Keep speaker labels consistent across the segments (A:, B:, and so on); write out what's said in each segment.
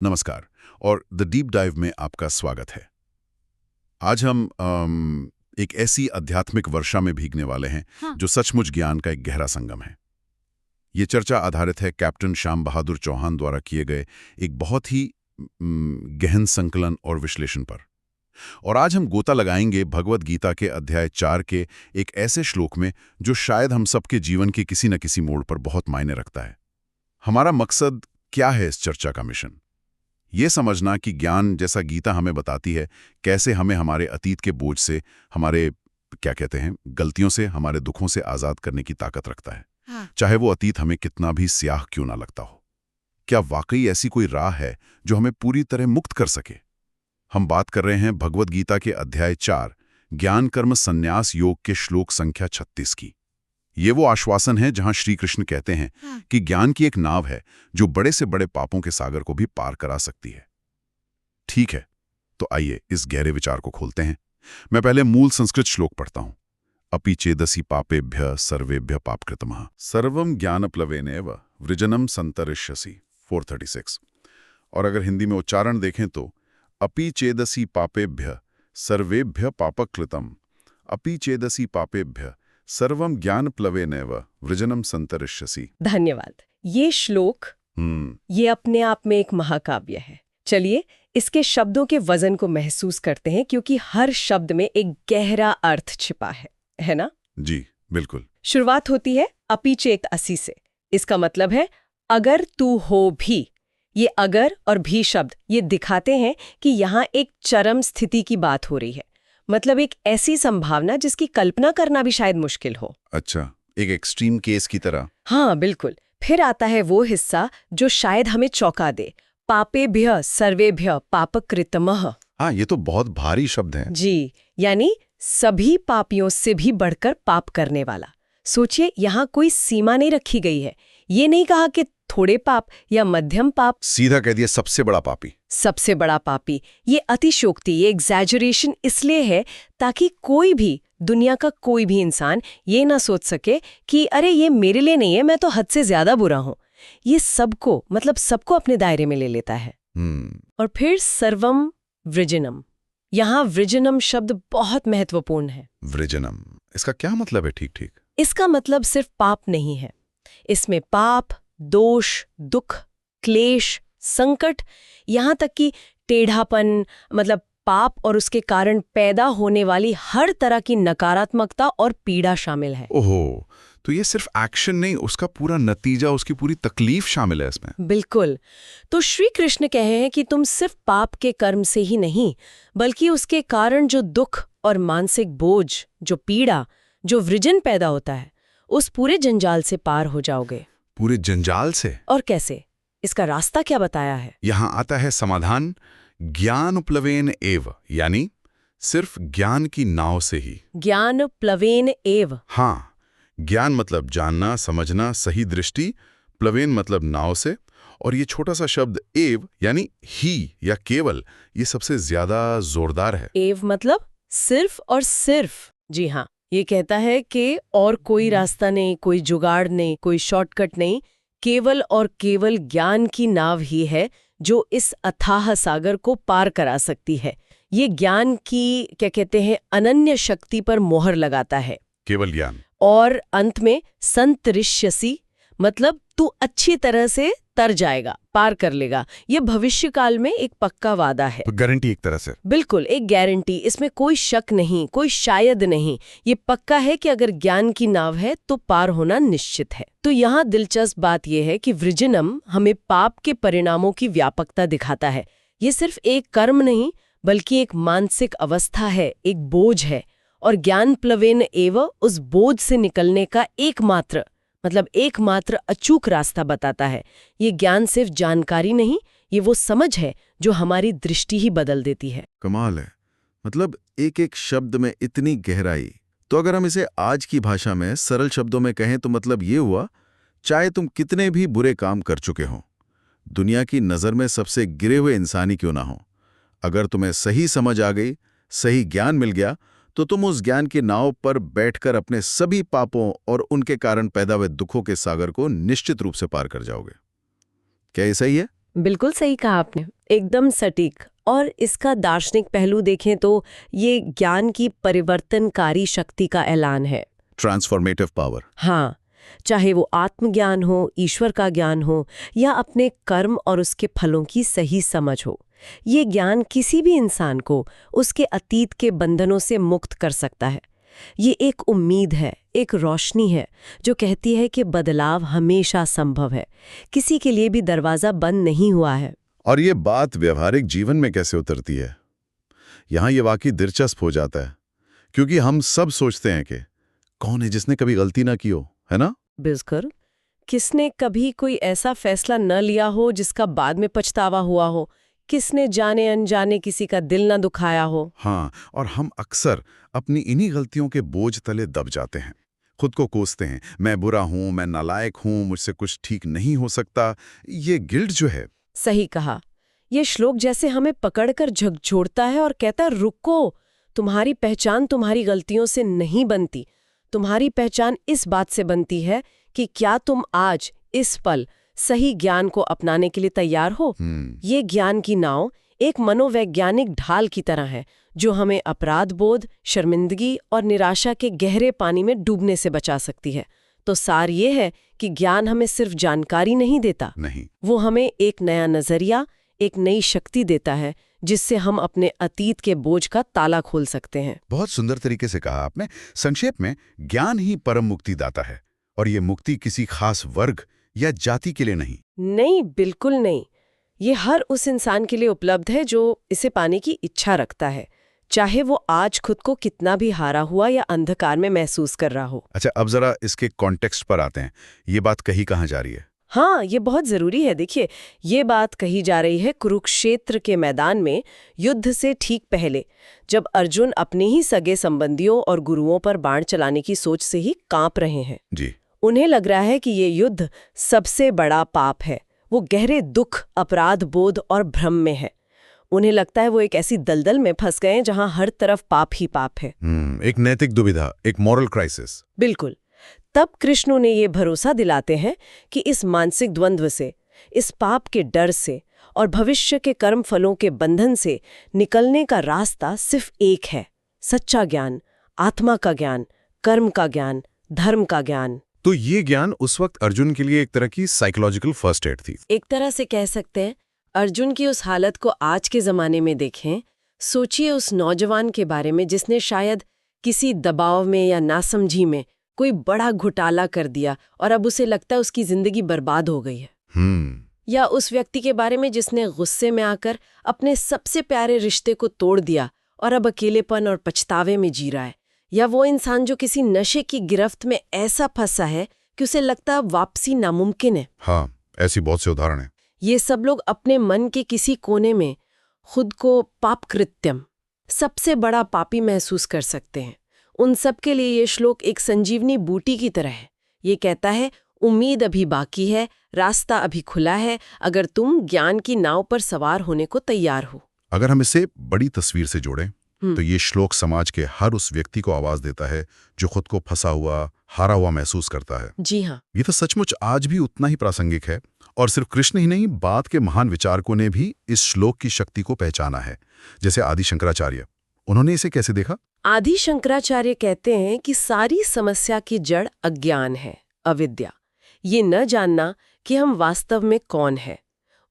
A: नमस्कार और the deep dive में आपका स्वागत है। आज हम एक ऐसी आध्यात्मिक वर्षा में भीगने वाले हैं
B: हाँ।
A: जो सचमुच ज्ञान का एक गहरा संगम है। ये चर्चा आधारित है कैप्टन श्याम बहादुर चौहान द्वारा किए गए एक बहुत ही गहन संकलन और विश्लेषण पर। और आज हम गोता लगाएंगे भगवद गीता के अध्याय 4 के एक ऐसे श्लोक में जो शायद हम सबके जीवन के किसी न किसी मोड़ पर बहुत मायने रखता है। हमारा मकसद क्या है इस चर्चा का मिशन? ये समझना कि ज्ञान जैसा गीता हमें बताती है कैसे हमें हमारे अतीत के बोझ से, हमारे गलतियों से, हमारे दुखों से आज़ाद करने की ताकत रखता है।
B: हाँ।
A: चाहे वो अतीत हमें कितना भी स्याह क्यों ना लगता हो। क्या वाकई ऐसी कोई राह है जो हमें पूरी तरह मुक्त कर सके? हम बात कर रहे हैं भगवद गीता के अध्याय 4 ज्ञान कर्म संन्यास योग के श्लोक संख्या 36 की। ये वो आश्वासन है जहां श्री कृष्ण कहते हैं कि ज्ञान की एक नाव है जो बड़े से बड़े पापों के सागर को भी पार करा सकती है। ठीक है, तो आइए इस गहरे विचार को खोलते हैं। मैं पहले मूल संस्कृत श्लोक पढ़ता हूं। अपि चेदसि पापेभ्य सर्वेभ्य पापकृतमः सर्वं ज्ञानप्लवेनैव वृजनम संतरिष्यसि 436। और अगर हिंदी में उच्चारण देखें तो अपि चेदसि पापेभ्य सर्वेभ्य पापकृतम अपि चेदसि पापेभ्य सर्वम ज्ञान प्लवेनैव वृजनम संतरिष्यसि।
B: धन्यवाद। ये श्लोक ये अपने आप में एक महाकाव्य है। चलिए इसके शब्दों के वजन को महसूस करते हैं क्योंकि हर शब्द में एक गहरा अर्थ छिपा है ना?
A: जी बिल्कुल।
B: शुरुआत होती है अपि चेत असि से। इसका मतलब है अगर तू हो भी। ये अगर और भी शब्द ये दिखाते हैं कि यहाँ एक चरम स्थिति की बात हो रही है। मतलब एक ऐसी संभावना जिसकी कल्पना करना भी शायद मुश्किल हो।
A: अच्छा, एक एक्सट्रीम केस की तरह।
B: हाँ बिल्कुल। फिर आता है वो हिस्सा जो शायद हमें चौंका दे। पापेभ्य सर्वेभ्य पापकृतमः।
A: हाँ, ये तो बहुत भारी शब्द हैं।
B: जी, यानी सभी पापियों से भी बढ़कर पाप करने वाला। सोचिए, यहाँ कोई सीमा नहीं रखी गई है। ये नहीं कहा कि थोड़े पाप या मध्यम पाप,
A: सीधा कह दिया सबसे बड़ा पापी।
B: सबसे बड़ा पापी। ये अतिशयोक्ति, ये एग्जैजरेशन इसलिए है ताकि कोई भी, दुनिया का कोई भी इंसान ये ना सोच सके कि अरे ये मेरे लिए नहीं है, मैं तो हद से ज्यादा बुरा हूं। ये सबको, मतलब सबको अपने दायरे में ले लेता है। और फिर सर्वम वृजनम। यहाँ वृजनम शब्द बहुत महत्वपूर्ण है।
A: वृजनम, इसका क्या मतलब है? ठीक ठीक।
B: इसका मतलब सिर्फ पाप नहीं है। इसमें पाप, दोष, दुख, क्लेश, संकट, यहाँ तक कि टेढ़ापन, मतलब पाप और उसके कारण पैदा होने वाली हर तरह की नकारात्मकता और पीड़ा शामिल है।
A: ओहो, तो ये सिर्फ एक्शन नहीं, उसका पूरा नतीजा, उसकी पूरी तकलीफ शामिल है इसमें।
B: बिल्कुल। तो श्री कृष्ण कहे हैं कि तुम सिर्फ पाप के कर्म से ही नहीं, बल्कि उसके कारण जो दुख और मानसिक बोझ, जो पीड़ा, जो वृजन पैदा होता है, उस पूरे जंजाल से पार हो जाओगे।
A: पूरे जंजाल से? और
B: कैसे? इसका रास्ता क्या बताया है?
A: यहाँ आता है समाधान, ज्ञान प्लवेन एव, यानी सिर्फ ज्ञान की नाव से ही।
B: ज्ञान प्लवेन एव।
A: हाँ, ज्ञान मतलब जानना, समझना, सही दृष्टि, प्लवेन मतलब नाव से, और ये छोटा सा शब्द एव यानी ही या केवल, ये सबसे ज्यादा जोरदार है।
B: एव मतलब सिर्फ और सिर्फ। जी हाँ, ये कहता है कि और कोई रास्ता नहीं, कोई जुगाड़ नहीं, कोई शॉर्टकट नहीं, केवल और केवल ज्ञान की नाव ही है जो इस अथाह सागर को पार करा सकती है। ये ज्ञान की अनन्य शक्ति पर मोहर लगाता है।
A: केवल ज्ञान।
B: और अंत में संतरिष्यसि, मतलब तू अच्छी तरह से तर जाएगा, पार कर लेगा। ये भविष्य काल में एक पक्का वादा है।
A: गारंटी एक तरह से।
B: बिल्कुल, एक गारंटी। इसमें कोई शक नहीं, कोई शायद नहीं। ये पक्का है कि अगर ज्ञान की नाव है तो पार होना निश्चित है। तो यहाँ दिलचस्प बात यह है कि वृजनम हमें पाप के परिणामों की व्यापकता दिखाता है। ये सिर्फ एक कर्म नहीं, बल्कि एक मानसिक अवस्था है, एक बोझ है। और ज्ञान प्लवेन एव उस बोझ से निकलने का एकमात्र अचूक रास्ता बताता है। ये ज्ञान सिर्फ जानकारी नहीं, ये वो समझ है जो हमारी दृष्टि ही बदल देती है।
C: कमाल है। मतलब एक एक शब्द में इतनी गहराई। तो अगर हम इसे आज की भाषा में सरल शब्दों में कहें तो मतलब ये हुआ, चाहे तुम कितने भी बुरे काम कर चुके हो, दुनिया की नज़र में सबसे गिरे हुए इंसान ही क्यों ना हो, अगर तुम्हें सही समझ आ गई, सही ज्ञान मिल गया, तो तुम उस ज्ञान की नाव पर बैठकर अपने सभी पापों और उनके कारण पैदा हुए दुखों के सागर को निश्चित रूप से पार कर जाओगे। क्या ये सही है?
B: बिल्कुल सही कहा आपने, एकदम सटीक। और इसका दार्शनिक पहलू देखें तो ये ज्ञान की परिवर्तनकारी शक्ति का ऐलान है।
C: Transformative power.
B: हाँ, चाहे वो आत्मज्ञान हो, ईश्वर का ज्ञान हो या अपने कर्म और उसके फलों की सही समझ हो, ये ज्ञान किसी भी इंसान को उसके अतीत के बंधनों से मुक्त कर सकता है। ये एक उम्मीद है, एक रोशनी है जो कहती है कि बदलाव हमेशा संभव है, किसी के लिए भी दरवाजा बंद नहीं हुआ है।
C: और ये बात व्यवहारिक जीवन में कैसे उतरती है? यहाँ ये वाकई दिलचस्प हो जाता है, क्योंकि हम सब सोचते हैं कि कौन है जिसने कभी गलती ना की हो, है ना?
B: बिल्कुल, किसने कभी कोई ऐसा फैसला न लिया हो जिसका बाद में पछतावा हुआ हो, किसने जाने अनजाने किसी का दिल न दुखाया हो।
C: हाँ, और हम अक्सर अपनी इन्हीं गलतियों के बोझ तले दब जाते हैं, खुद को कोसते हैं, मैं बुरा हूं, मैं नालायक हूं, मुझसे कुछ ठीक नहीं हो सकता। ये गिल्ट जो है।
B: सही कहा, ये श्लोक जैसे हमें पकड़कर झकझोरता है और कहता है, रुको, तुम्हारी पहचान तुम्हारी गलतियों से नहीं बनती, तुम्हारी पहचान इस बात से बनती है कि क्या तुम आज इस पल सही ज्ञान को अपनाने के लिए तैयार हो। ये ज्ञान की नाव एक मनोवैज्ञानिक ढाल की तरह है जो हमें अपराध बोध, शर्मिंदगी और निराशा के गहरे पानी में डूबने से बचा सकती है। तो सार ये है कि ज्ञान हमें सिर्फ जानकारी नहीं देता,
C: नहीं,
B: वो हमें एक नया नजरिया, एक नई शक्ति देता है जिससे हम अपने अतीत के बोझ का ताला खोल सकते हैं।
C: बहुत सुंदर तरीके से कहा आपने। संक्षेप में, ज्ञान ही परम मुक्ति दाता है, और ये मुक्ति किसी खास वर्ग या जाति के लिए नहीं।
B: नहीं, बिल्कुल नहीं। ये हर उस इंसान के लिए उपलब्ध है जो इसे पाने की इच्छा रखता है, चाहे वो आज खुद को कितना भी हारा हुआ या अंधकार में महसूस कर रहा हो।
C: अच्छा, अब जरा इसके कॉन्टेक्स्ट पर आते हैं। ये बात कही कहाँ जा रही है?
B: हाँ, ये बहुत जरूरी है। देखिए, ये बात कही जा रही है कुरुक्षेत्र के मैदान में, युद्ध से ठीक पहले, जब अर्जुन अपने ही सगे संबंधियों और गुरुओं पर बाण चलाने की सोच से ही कांप रहे हैं
C: जी।
B: उन्हें लग रहा है कि ये युद्ध सबसे बड़ा पाप है। वो गहरे दुख, अपराध बोध और भ्रम में है। उन्हें लगता है वो एक ऐसी दलदल में फंस गए हैं जहां हर तरफ पाप ही पाप है।
C: एक नैतिक दुविधा, एक मॉरल क्राइसिस।
B: बिल्कुल। तब कृष्ण उन्हें ये भरोसा दिलाते हैं कि इस मानसिक द्वंद्व से, इस पाप के डर से और भविष्य के कर्म फलों के बंधन से निकलने का रास्ता सिर्फ एक है, सच्चा ज्ञान, आत्मा का ज्ञान, कर्म का ज्ञान, धर्म का ज्ञान।
C: तो ये ज्ञान उस वक्त अर्जुन के लिए एक तरह की साइकोलॉजिकल फर्स्ट एड थी।
B: एक तरह से कह सकते हैं। अर्जुन की उस हालत को आज के जमाने में देखें। सोचिए उस नौजवान के बारे में जिसने शायद किसी दबाव में या नासमझी में कोई बड़ा घोटाला कर दिया और अब उसे लगता है उसकी जिंदगी बर्बाद हो गई है। या उस व्यक्ति के बारे में जिसने गुस्से में आकर अपने सबसे प्यारे रिश्ते को तोड़ दिया और अब अकेलेपन और पछतावे में जी रहा है। या वो इंसान जो किसी नशे की गिरफ्त में ऐसा फंसा है कि उसे लगता है वापसी नामुमकिन है।
C: हाँ, ऐसी बहुत से उदाहरण हैं।
B: ये सब लोग अपने मन के किसी कोने में खुद को पाप कृत्यम, सबसे बड़ा पापी महसूस कर सकते हैं। उन सब के लिए ये श्लोक एक संजीवनी बूटी की तरह है। ये कहता है, उम्मीद अभी बाकी है, रास्ता अभी खुला है, अगर तुम ज्ञान की नाव पर सवार होने को तैयार हो।
C: अगर हम इसे बड़ी तस्वीर से जोड़ें तो ये श्लोक समाज के हर उस व्यक्ति को आवाज देता है जो खुद को फंसा हुआ, हारा हुआ महसूस करता है।
B: जी हाँ,
C: ये तो सचमुच आज भी उतना ही प्रासंगिक है। और सिर्फ कृष्ण ही नहीं, बाद के महान विचारकों ने भी इस श्लोक की शक्ति को पहचाना है। जैसे आदि शंकराचार्य, उन्होंने इसे कैसे देखा?
B: आदि शंकराचार्य कहते हैं कि सारी समस्या की जड़ अज्ञान है, अविद्या, ये न जानना कि हम वास्तव में कौन है।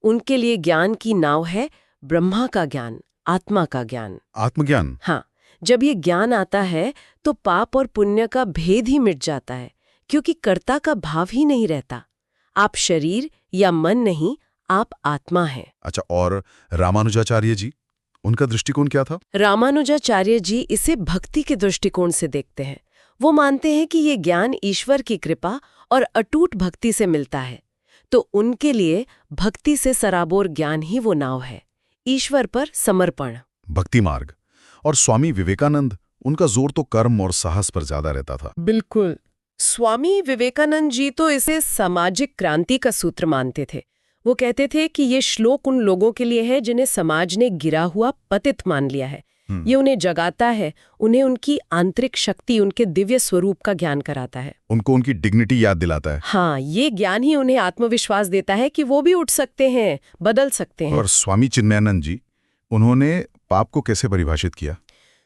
B: उनके लिए ज्ञान की नाव है ब्रह्मा का ज्ञान, आत्मा का ज्ञान।
C: आत्मज्ञान?
B: हाँ, जब ये ज्ञान आता है तो पाप और पुण्य का भेद ही मिट जाता है, क्योंकि कर्ता का भाव ही नहीं रहता। आप शरीर या मन नहीं, आप आत्मा हैं।
C: अच्छा, और रामानुजाचार्य जी, उनका दृष्टिकोण क्या था?
B: रामानुजाचार्य जी इसे भक्ति के दृष्टिकोण से देखते हैं। वो मानते हैं कि ये ज्ञान ईश्वर की कृपा और अटूट भक्ति से मिलता है। तो उनके लिए भक्ति से सराबोर ज्ञान ही वो नाव है, ईश्वर पर समर्पण।
C: भक्ति मार्ग। और स्वामी विवेकानंद, उनका जोर तो कर्म और साहस पर ज्यादा रहता था।
B: बिल्कुल। स्वामी विवेकानंद जी तो इसे सामाजिक क्रांति का सूत्र मानते थे। वो कहते थे कि ये श्लोक उन लोगों के लिए है जिन्हें समाज ने गिरा हुआ पतित मान लिया है, ये उन्हें जगाता है, उन्हें उनकी आंतरिक शक्ति, उनके दिव्य स्वरूप का ज्ञान कराता है।
A: उनको उनकी डिग्निटी याद दिलाता है।
B: हाँ, ये ज्ञान ही उन्हें आत्मविश्वास देता है कि वो भी उठ सकते हैं, बदल सकते हैं।
A: और स्वामी चिन्मयानंद जी, उन्होंने पाप को कैसे परिभाषित किया?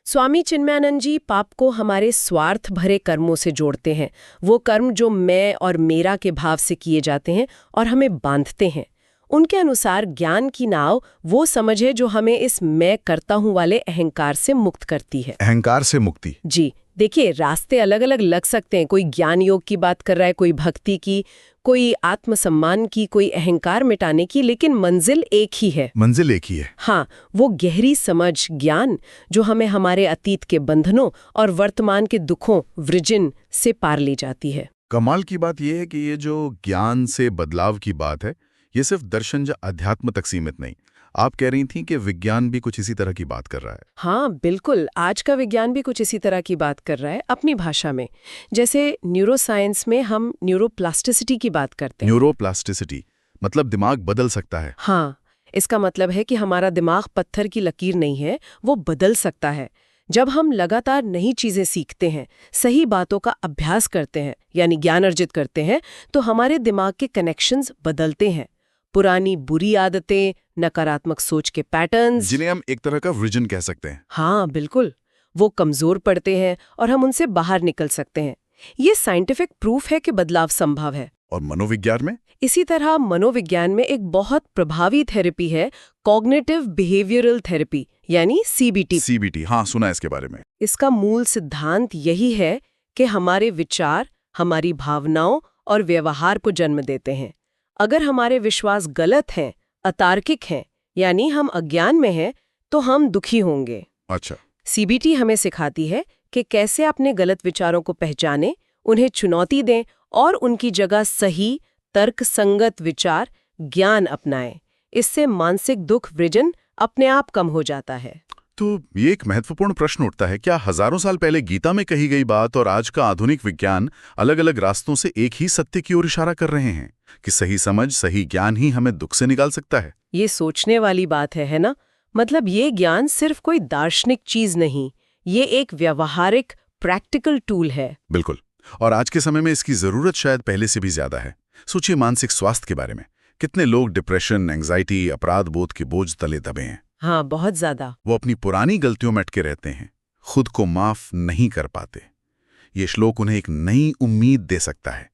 B: स्वामी चिन्मयानंद जी पाप को हमारे स्वार्थ भरे कर्मों से जोड़ते हैं। वो कर्म जो मैं और मेरा के भाव से किए जाते हैं और हमें बांधते हैं। उनके अनुसार ज्ञान की नाव वो समझ है जो हमें इस मैं करता हूं वाले अहंकार से मुक्त करती है।
A: अहंकार से मुक्ति।
B: जी, देखिए, रास्ते अलग अलग लग सकते हैं। कोई ज्ञान योग की बात कर रहा है, कोई भक्ति की, कोई आत्मसम्मान की, कोई अहंकार मिटाने की, लेकिन मंजिल एक ही है।
A: मंजिल एक ही है।
B: हाँ, वो गहरी समझ, ज्ञान जो हमें हमारे अतीत के बंधनों और वर्तमान के दुखों, वृजिन से पार ले जाती है।
A: कमाल की बात यह है कि ये जो ज्ञान से बदलाव की बात है, ये सिर्फ दर्शन या अध्यात्म तक सीमित नहीं। आप कह रही थीं कि विज्ञान भी कुछ इसी तरह की बात कर रहा है।
B: हाँ, बिल्कुल। आज का विज्ञान भी कुछ इसी तरह की बात कर रहा है अपनी भाषा में। जैसे न्यूरोसाइंस में हम न्यूरोप्लास्टिसिटी की बात करते हैं।
A: न्यूरोप्लास्टिसिटी मतलब दिमाग बदल सकता है।
B: हाँ, इसका मतलब है कि हमारा दिमाग पत्थर की लकीर नहीं है, वो बदल सकता है। जब हम लगातार नई चीजें सीखते हैं, सही बातों का अभ्यास करते हैं, यानी ज्ञान अर्जित करते हैं, तो हमारे दिमाग के कनेक्शंस बदलते हैं। पुरानी बुरी आदतें, नकारात्मक सोच के पैटर्न्स,
A: जिन्हें हम एक तरह का विजन कह सकते हैं।
B: हाँ बिल्कुल, वो कमजोर पड़ते हैं और हम उनसे बाहर निकल सकते हैं। ये साइंटिफिक प्रूफ है कि बदलाव संभव है।
A: और मनोविज्ञान में?
B: इसी तरह मनोविज्ञान में एक बहुत प्रभावी थेरेपी है कॉग्निटिव बिहेवियरल थेरेपी, यानी सीबीटी।
A: सीबीटी, हाँ, सुना है इसके बारे में।
B: इसका मूल सिद्धांत यही है कि हमारे विचार हमारी भावनाओं और व्यवहार को जन्म देते हैं। अगर हमारे विश्वास गलत हैं, अतार्किक हैं, यानी हम अज्ञान में हैं, तो हम दुखी होंगे।
A: अच्छा।
B: सीबीटी हमें सिखाती है कि कैसे अपने गलत विचारों को पहचानें, उन्हें चुनौती दें और उनकी जगह सही, तर्कसंगत विचार, ज्ञान अपनाएं। इससे मानसिक दुख, वृजन अपने आप कम हो जाता है।
A: तो ये एक महत्वपूर्ण प्रश्न उठता है, क्या हजारों साल पहले गीता में कही गई बात और आज का आधुनिक विज्ञान अलग अलग रास्तों से एक ही सत्य की ओर इशारा कर रहे हैं कि सही समझ, सही ज्ञान ही हमें दुख से निकाल सकता है?
B: ये सोचने वाली बात है ना? मतलब ये ज्ञान सिर्फ कोई दार्शनिक चीज नहीं, ये एक व्यावहारिक प्रैक्टिकल टूल है।
A: बिल्कुल, और आज के समय में इसकी जरूरत शायद पहले से भी ज्यादा है। सोचिए मानसिक स्वास्थ्य के बारे में, कितने लोग डिप्रेशन, एंग्जाइटी, अपराध बोध के बोझ तले दबे हैं।
B: हाँ, बहुत ज्यादा।
A: वो अपनी पुरानी गलतियों में अटके रहते हैं, खुद को माफ नहीं कर पाते। ये श्लोक उन्हें एक नई उम्मीद दे सकता है,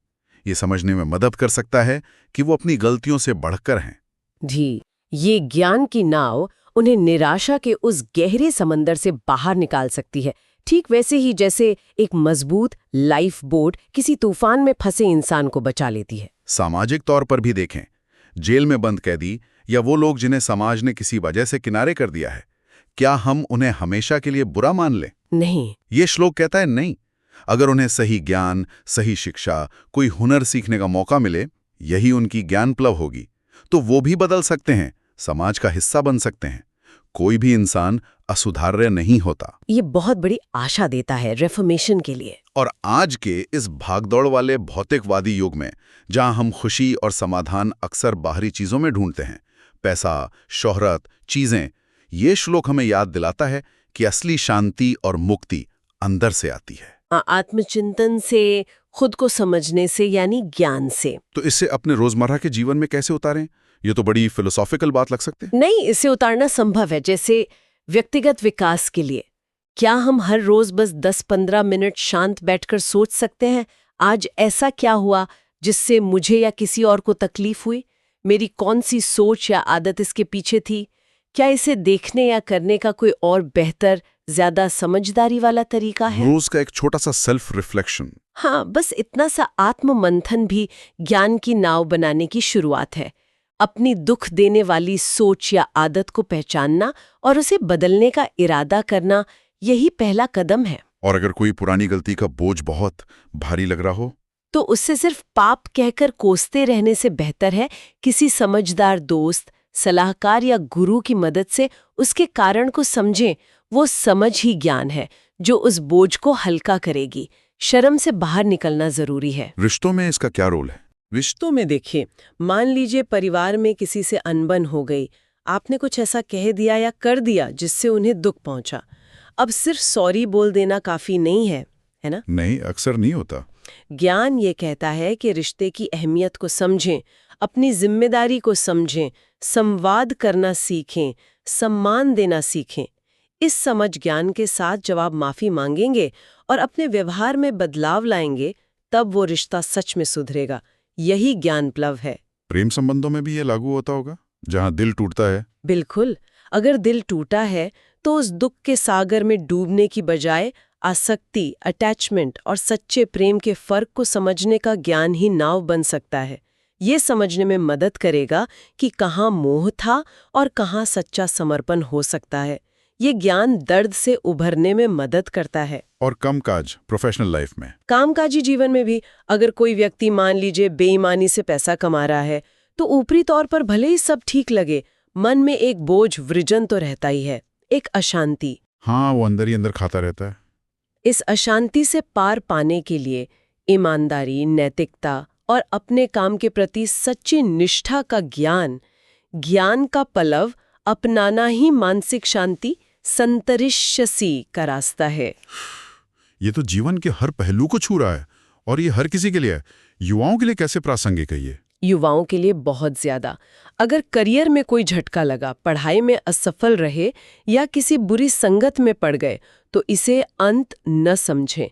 A: ये समझने में मदद कर सकता है कि वो अपनी गलतियों से बढ़कर हैं।
B: जी, ये ज्ञान की नाव उन्हें निराशा के उस गहरे समंदर से बाहर निकाल सकती है, ठीक वैसे ही जैसे एक मजबूत लाइफ बोट किसी तूफान में फंसे इंसान को बचा लेती है।
A: सामाजिक तौर पर भी देखें, जेल में बंद कैदी या वो लोग जिन्हें समाज ने किसी वजह से किनारे कर दिया है, क्या हम उन्हें हमेशा के लिए बुरा मान लें?
B: नहीं।
A: ये श्लोक कहता है नहीं। अगर उन्हें सही ज्ञान, सही शिक्षा, कोई हुनर सीखने का मौका मिले, यही उनकी ज्ञान प्लव होगी, तो वो भी बदल सकते हैं, समाज का हिस्सा बन सकते हैं। कोई भी इंसान असुधार्य नहीं होता।
B: ये बहुत बड़ी आशा देता है रिफॉर्मेशन के लिए।
A: और आज के इस भागदौड़ वाले भौतिकवादी युग में, जहां हम खुशी और समाधान अक्सर बाहरी चीजों में ढूंढते हैं, पैसा, शोहरत, चीजें, ये श्लोक हमें याद दिलाता है कि असली शांति और मुक्ति अंदर से आती है।
B: आत्मचिंतन से, खुद को समझने से, यानी ज्ञान से।
A: तो इससे अपने रोजमर्रा के जीवन में कैसे उतारें? ये तो बड़ी फिलोसॉफिकल बात लग सकती है।
B: नहीं, इसे उतारना संभव है। जैसे व्यक्तिगत विकास के लिए, क्या हम हर रोज बस 10-15 मिनट शांत बैठकर सोच सकते हैं, आज ऐसा क्या हुआ जिससे मुझे या किसी और को तकलीफ हुई? मेरी कौन सी सोच या आदत इसके पीछे थी? क्या इसे देखने या करने का कोई और बेहतर, ज्यादा समझदारी वाला तरीका है?
A: रोज का एक छोटा सा सेल्फ रिफ्लेक्शन।
B: हाँ, बस इतना सा आत्ममंथन भी ज्ञान की नाव बनाने की शुरुआत है। अपनी दुख देने वाली सोच या आदत को पहचानना और उसे बदलने का इरादा करना, यही पहला कदम है।
A: और अगर कोई पुरानी गलती का बोझ बहुत भारी लग रहा हो,
B: तो उससे सिर्फ पाप कहकर कोसते रहने से बेहतर है किसी समझदार दोस्त, सलाहकार या गुरु की मदद से उसके कारण को समझें। वो समझ ही ज्ञान है जो उस बोझ को हल्का करेगी। शर्म से बाहर निकलना जरूरी है।
A: रिश्तों में इसका क्या रोल है?
B: रिश्तों में देखिए, मान लीजिए परिवार में किसी से अनबन हो गई, आपने कुछ ऐसा कह दिया या कर दिया जिससे उन्हें दुख पहुंचा। अब सिर्फ सॉरी बोल देना काफी नहीं है ना?
A: नहीं, अक्सर नहीं होता।
B: ज्ञान ये कहता है कि रिश्ते की अहमियत को समझें, अपनी जिम्मेदारी को समझें, संवाद करना सीखें, सम्मान देना सीखें। इस समझ ज्ञान के साथ जब आप माफी मांगेंगे और अपने व्यवहार में बदलाव लाएंगे, तब वो रिश्ता सच में सुधरेगा। यही ज्ञान प्लव है।
A: प्रेम संबंधों में भी ये लागू होता होगा, जहां दिल टूटता है।
B: बिल्कुल। अगर दिल टूटा है तो उस दुख के सागर में डूबने की बजाय आसक्ति, अटैचमेंट और सच्चे प्रेम के फर्क को समझने का ज्ञान ही नाव बन सकता है। ये समझने में मदद करेगा कि कहाँ मोह था और कहाँ सच्चा समर्पण हो सकता है। ये ज्ञान दर्द से उभरने में मदद करता है।
A: और कामकाज, प्रोफेशनल लाइफ में,
B: कामकाजी जीवन में भी अगर कोई व्यक्ति मान लीजिए बेईमानी से पैसा कमा रहा है, तो ऊपरी तौर पर भले ही सब ठीक लगे, मन में एक बोझ, वृजन तो रहता ही है, एक अशांति।
A: हाँ, वो अंदर ही अंदर खाता रहता है।
B: इस अशांति से पार पाने के लिए ईमानदारी, नैतिकता और अपने काम के प्रति सच्ची निष्ठा का ज्ञान का पलव अपनाना ही मानसिक शांति, संतरिष्यसी का रास्ता है।
A: ये तो जीवन के हर पहलू को छू रहा है, और ये हर किसी के लिए है। युवाओं के लिए कैसे प्रासंगिक है ये?
B: युवाओं के लिए बहुत ज्यादा। अगर करियर में कोई झटका लगा, पढ़ाई में असफल रहे या किसी बुरी संगत में पड़ गए, तो इसे अंत न समझें।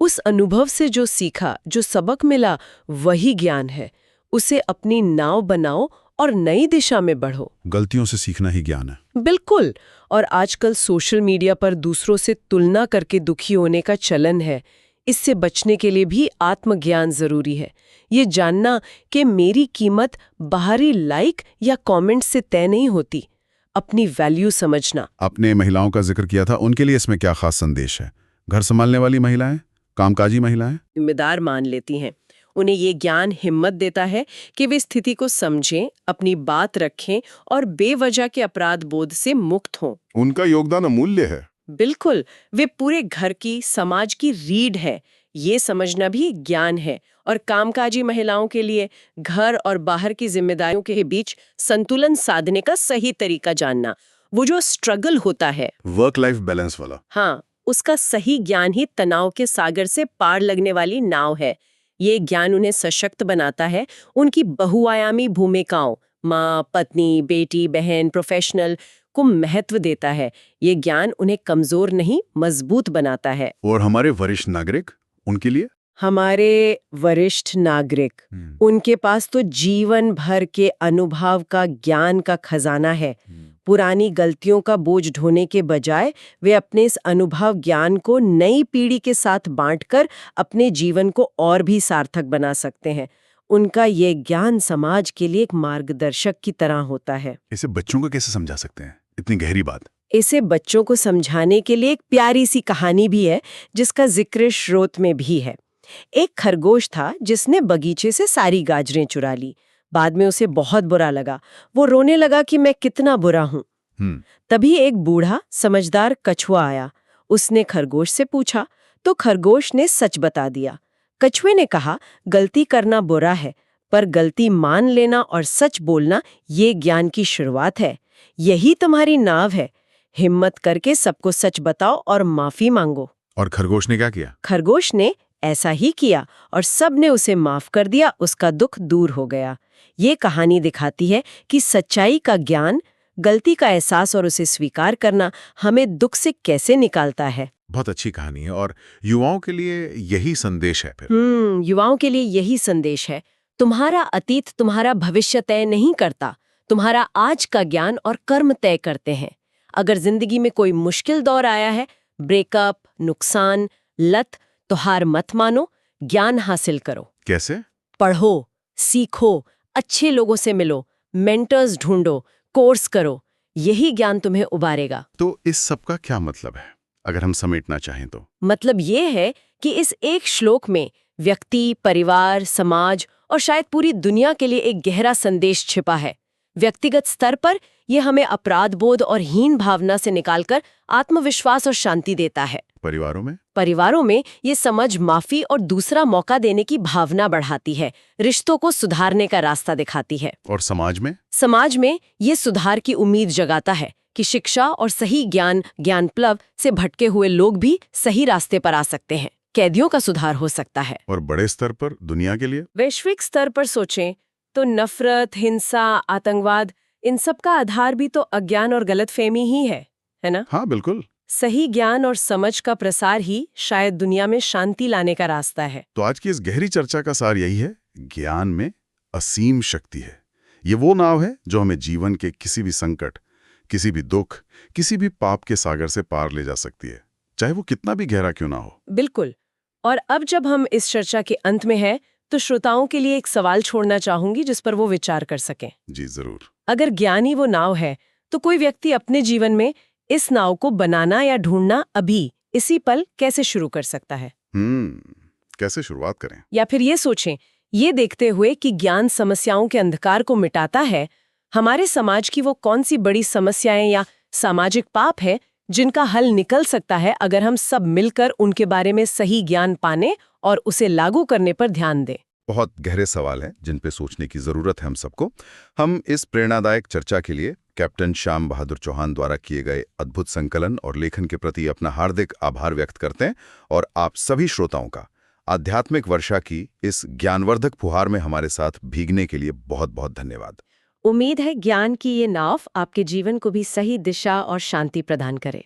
B: उस अनुभव से जो सीखा, जो सबक मिला, वही ज्ञान है। उसे अपनी नाव बनाओ और नई दिशा में बढ़ो।
A: गलतियों से सीखना ही ज्ञान है।
B: बिल्कुल। और आजकल सोशल मीडिया पर दूसरों से तुलना करके दुखी होने का चलन है। इससे बचने के लिए भी आत्मज्ञान जरूरी है। ये जानना कि मेरी कीमत बाहरी लाइक या कमेंट से तय नहीं होती। अपनी वैल्यू समझना।
A: आपने महिलाओं का जिक्र किया था, उनके लिए इसमें क्या खास संदेश है? घर संभालने वाली महिलाएं, कामकाजी महिलाएं
B: जिम्मेदार मान लेती हैं। उन्हें ये ज्ञान हिम्मत देता है कि वे स्थिति को समझें, अपनी बात रखें और बेवजह के अपराध बोध से मुक्त हों।
A: उनका योगदान अमूल्य है।
B: बिल्कुल। वे पूरे घर की, समाज की रीढ़ है। ये समझना भी ज्ञान है। और कामकाजी महिलाओं के लिए घर और बाहर की जिम्मेदारियों के बीच संतुलन साधने का सही तरीका जानना, वो जो स्ट्रगल होता है,
A: वर्क लाइफ बैलेंस वाला,
B: हाँ, उसका सही ज्ञान ही तनाव के सागर से पार लगने वाली नाव है। ये ज्ञान उन्हें सशक्त बनाता है। उनकी बहुआयामी भूमिकाओं, माँ, पत्नी, बेटी, बहन, प्रोफेशनल को महत्व देता है। ये ज्ञान उन्हें कमजोर नहीं, मजबूत बनाता है।
A: और हमारे वरिष्ठ नागरिक, उनके लिए?
B: हमारे वरिष्ठ नागरिक, उनके पास तो जीवन भर के अनुभव का, ज्ञान का खजाना है। पुरानी गलतियों का बोझ ढोने के बजाय वे अपने इस अनुभव ज्ञान को नई पीढ़ी के साथ बांटकर अपने जीवन को और भी सार्थक बना सकते हैं। उनका ये ज्ञान समाज के लिए एक मार्गदर्शक की तरह होता है।
A: इसे बच्चों को कैसे समझा सकते हैं, इतनी गहरी बात?
B: इसे बच्चों को समझाने के लिए एक प्यारी सी कहानी भी है, जिसका जिक्र स्रोत में भी है। एक खरगोश था जिसने बगीचे से सारी गाजरें चुरा ली। बाद में उसे बहुत बुरा लगा। वो रोने लगा कि मैं कितना बुरा हूँ। तभी एक बूढ़ा समझदार कछुआ आया। उसने खरगोश से पूछा तो खरगोश ने सच बता दिया। कछुए ने कहा, गलती करना बुरा है, पर गलती मान लेना और सच बोलना ये ज्ञान की शुरुआत है। यही तुम्हारी नाव है। हिम्मत करके सबको सच बताओ और माफी मांगो।
A: और खरगोश ने क्या किया?
B: खरगोश ने ऐसा ही किया और सबने उसे माफ कर दिया। उसका दुख दूर हो गया। ये कहानी दिखाती है कि सच्चाई का ज्ञान, गलती का एहसास और उसे स्वीकार करना हमें दुख से कैसे निकालता है।
A: बहुत अच्छी कहानी है। और युवाओं के लिए यही संदेश है फिर?
B: युवाओं के लिए यही संदेश है। तुम्हारा अतीत तुम्हारा भविष्य तय नहीं करता, तुम्हारा आज का ज्ञान और कर्म तय करते हैं। अगर जिंदगी में कोई मुश्किल दौर आया है, ब्रेकअप, नुकसान, लत, तो हार मत मानो, ज्ञान हासिल करो।
A: कैसे?
B: पढ़ो, सीखो, अच्छे लोगों से मिलो, मेंटर्स ढूंढो, कोर्स करो। यही ज्ञान तुम्हें उबारेगा।
A: तो इस सब का क्या मतलब है, अगर हम समेटना चाहें तो?
B: मतलब ये है कि इस एक श्लोक में व्यक्ति, परिवार, समाज और शायद पूरी दुनिया के लिए एक गहरा संदेश छिपा है। व्यक्तिगत स्तर पर यह हमें अपराध बोध और हीन भावना से निकालकर आत्मविश्वास और शांति देता है।
A: परिवारों में
B: ये समझ, माफी और दूसरा मौका देने की भावना बढ़ाती है, रिश्तों को सुधारने का रास्ता दिखाती है।
A: और समाज में?
B: समाज में ये सुधार की उम्मीद जगाता है कि शिक्षा और सही ज्ञानप्लव से भटके हुए लोग भी सही रास्ते पर आ सकते हैं, कैदियों का सुधार हो सकता है।
A: और बड़े स्तर पर दुनिया के लिए?
B: वैश्विक स्तर पर सोचें तो नफरत, हिंसा, आतंकवाद, इन सब का आधार भी तो अज्ञान और गलतफहमी ही है ना?
A: हाँ, बिल्कुल।
B: सही ज्ञान और समझ का प्रसार ही शायद दुनिया में शांति लाने का रास्ता है।
A: तो आज की इस गहरी चर्चा का सार यही है, ज्ञान में असीम शक्ति है। ये वो नाव है जो हमें जीवन के किसी भी संकट, किसी भी दुख, किसी भी पाप के सागर से पार ले जा सकती है, चाहे वो कितना भी गहरा क्यों ना हो।
B: बिल्कुल। और अब जब हम इस चर्चा के अंत में हैं, तो श्रोताओं के लिए एक सवाल छोड़ना चाहूंगी जिस पर वो विचार कर सकें।
A: जी जरूर।
B: अगर ज्ञान ही वो नाव है, तो कोई व्यक्ति अपने जीवन में इस नाव को बनाना या ढूंढना अभी इसी पल कैसे शुरू कर सकता है?
A: कैसे शुरुआत करें?
B: या फिर ये सोचें, ये देखते हुए कि ज्ञान समस्याओं के अंधकार को मिटाता है, हमारे समाज की वो कौन सी बड़ी समस्याएं या सामाजिक पाप है जिनका हल निकल सकता है अगर हम सब मिलकर उनके बारे में सही ज्ञान पाने और उसे लागू करने पर ध्यान दें।
C: बहुत गहरे सवाल हैं जिन पे सोचने की जरूरत है हम सबको। हम इस प्रेरणादायक चर्चा के लिए कैप्टन श्याम बहादुर चौहान द्वारा किए गए अद्भुत संकलन और लेखन के प्रति अपना हार्दिक आभार व्यक्त करते हैं, और आप सभी श्रोताओं का आध्यात्मिक वर्षा की इस ज्ञानवर्धक फुहार में हमारे साथ भीगने के लिए बहुत बहुत धन्यवाद।
B: उम्मीद है ज्ञान की ये नाव आपके जीवन को भी सही दिशा और शांति प्रदान करे।